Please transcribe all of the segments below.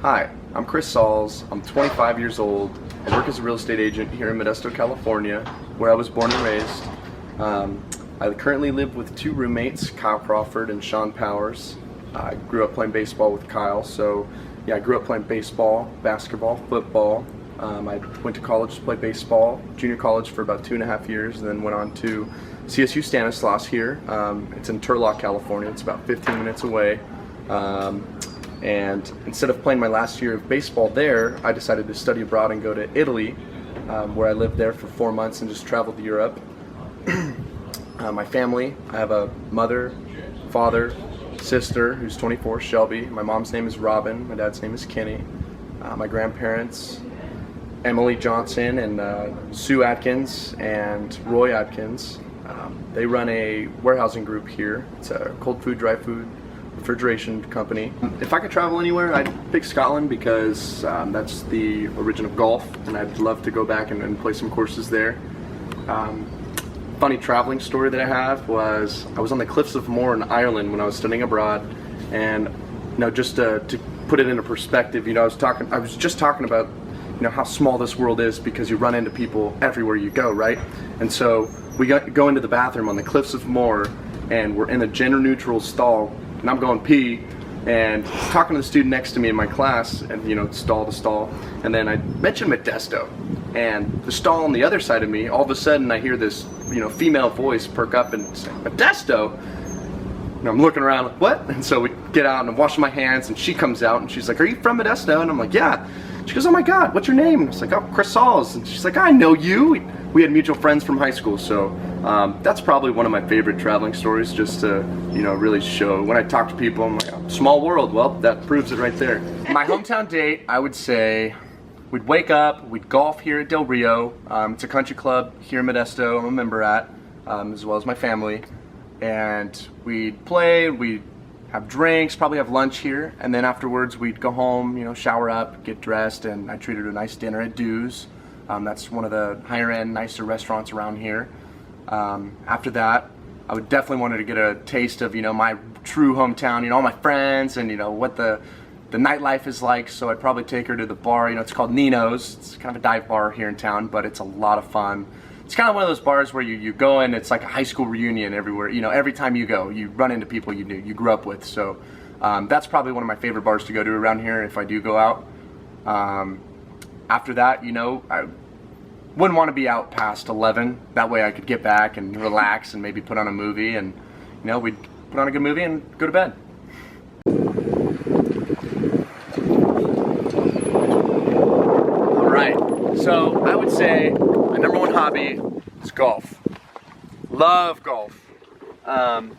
Hi, I'm Chris Sauls. I'm 25 years old. I work as a real estate agent here in Modesto, California, where I was born and raised. I currently live with two roommates, Kyle Crawford and Sean Powers. I grew up playing baseball with Kyle, so yeah, I grew up playing baseball, basketball, football. I went to college to play baseball, junior college for about 2.5 years, and then went on to CSU Stanislaus here. It's in Turlock, California. It's about 15 minutes away. And instead of playing my last year of baseball there, I decided to study abroad and go to Italy, where I lived there for 4 months and just traveled to Europe. My family, I have a mother, father, sister who's 24, Shelby. My mom's name is Robin. My dad's name is Kenny. My grandparents, Emily Johnson and Sue Atkins and Roy Atkins. They run a warehousing group here. It's a cold food, dry food, refrigeration company. If I could travel anywhere, I'd pick Scotland because that's the origin of golf, and I'd love to go back and play some courses there. Funny traveling story that I have was I was on the Cliffs of Moher in Ireland when I was studying abroad, and just to put it into perspective, I was just talking about how small this world is because you run into people everywhere you go, right? And so we go into the bathroom on the Cliffs of Moher, and we're in a gender neutral stall, and I'm going pee and talking to the student next to me in my class, and stall to stall, and then I mentioned Modesto, and the stall on the other side of me, all of a sudden I hear this female voice perk up and say, "Modesto?" And I'm looking around like, what? And so we get out and I'm washing my hands, and she comes out and she's like, "Are you from Modesto?" And I'm like, "Yeah." She goes, "Oh my God, what's your name?" And I was like, "Oh, Chris Sauls." And she's like, "I know you." We had mutual friends from high school, so that's probably one of my favorite traveling stories, just to really show when I talk to people, I'm like, oh, small world. Well, that proves it right there. My hometown date, I would say we'd wake up, we'd golf here at Del Rio. It's a country club here in Modesto I'm a member at, as well as my family, and we'd play, we'd have drinks, probably have lunch here, and then afterwards we'd go home, shower up, get dressed, and I treated her a nice dinner at Dues. That's one of the higher end, nicer restaurants around here. After that, I would definitely wanted to get a taste of, my true hometown, all my friends, and, what the nightlife is like. So I'd probably take her to the bar. It's called Nino's. It's kind of a dive bar here in town, but it's a lot of fun. It's kind of one of those bars where you go in, it's like a high school reunion everywhere. Every time you go, you run into people you grew up with. So that's probably one of my favorite bars to go to around here if I do go out. After that, I wouldn't want to be out past 11. That way I could get back and relax and maybe put on a movie, and we'd put on a good movie and go to bed. Alright, so I would say my number one hobby is golf. Love golf. I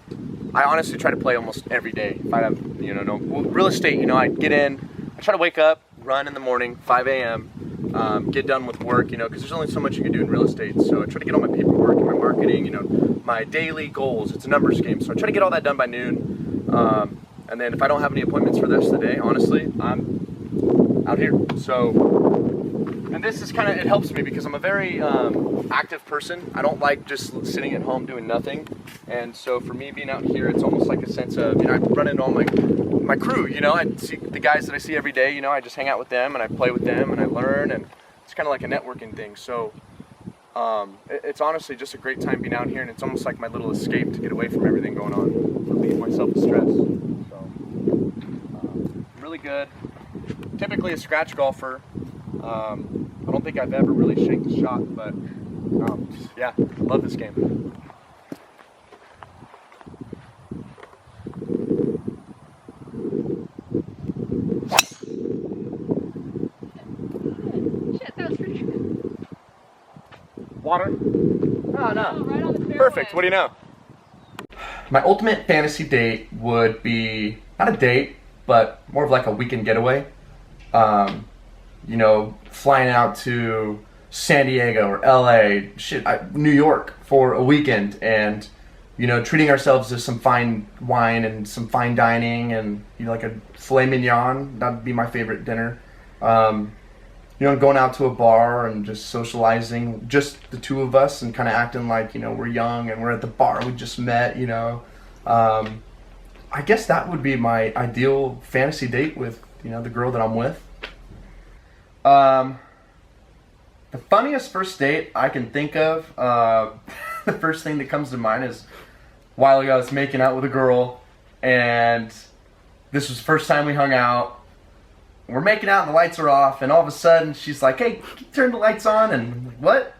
honestly try to play almost every day. If I have, real estate, I get in, I try to wake up, run in the morning, 5 a.m., get done with work, because there's only so much you can do in real estate. So I try to get all my paperwork and my marketing, my daily goals. It's a numbers game. So I try to get all that done by noon. And then if I don't have any appointments for the rest of the day, honestly, I'm out here. So, and this is it helps me because I'm a very active person. I don't like just sitting at home doing nothing. And so for me being out here, it's almost like a sense of, I run into all my crew, I see the guys that I see every day, I just hang out with them and I play with them and I learn, and it's kind of like a networking thing. So it's honestly just a great time being out here, and it's almost like my little escape to get away from everything going on, relieve myself of stress. So really good. Typically a scratch golfer. I don't think I've ever really shanked a shot, but yeah, love this game. Water? Oh, no. Right on the fairway. Perfect. What do you know? My ultimate fantasy date would be, not a date, but more of like a weekend getaway. Flying out to San Diego or LA, New York for a weekend, and, treating ourselves to some fine wine and some fine dining, and, like a filet mignon. That'd be my favorite dinner. Going out to a bar and just socializing, just the two of us, and kind of acting like, we're young and we're at the bar we just met, I guess that would be my ideal fantasy date with the girl that I'm with. The funniest first date I can think of, the first thing that comes to mind is a while ago I was making out with a girl, and this was the first time we hung out. We're making out and the lights are off, and all of a sudden she's like, hey, can you turn the lights on? And I'm like, what?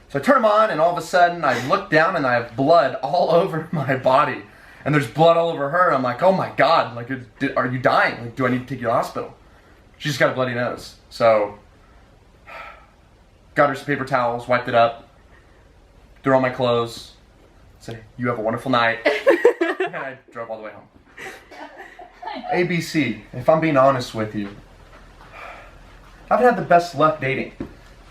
So I turn them on, and all of a sudden I look down and I have blood all over my body. And there's blood all over her. I'm like, oh my God, like, are you dying? Like, do I need to take you to the hospital? She's got a bloody nose. So, got her some paper towels, wiped it up, threw on my clothes, said, you have a wonderful night. And I drove all the way home. ABC, if I'm being honest with you, I haven't had the best luck dating.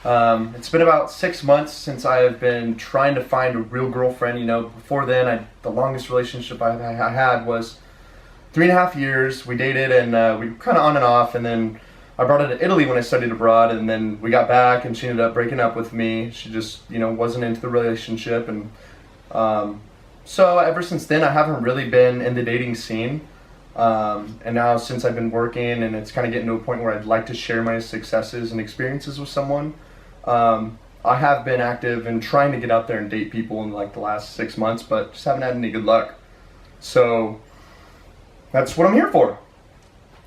It's been about 6 months since I have been trying to find a real girlfriend. Before then, the longest relationship I had was 3.5 years. We dated and we were kind of on and off, and then I brought her to Italy when I studied abroad, and then we got back and she ended up breaking up with me. She just, wasn't into the relationship, and so ever since then I haven't really been in the dating scene. And now since I've been working and it's kind of getting to a point where I'd like to share my successes and experiences with someone, I have been active in trying to get out there and date people in like the last 6 months, but just haven't had any good luck. So that's what I'm here for.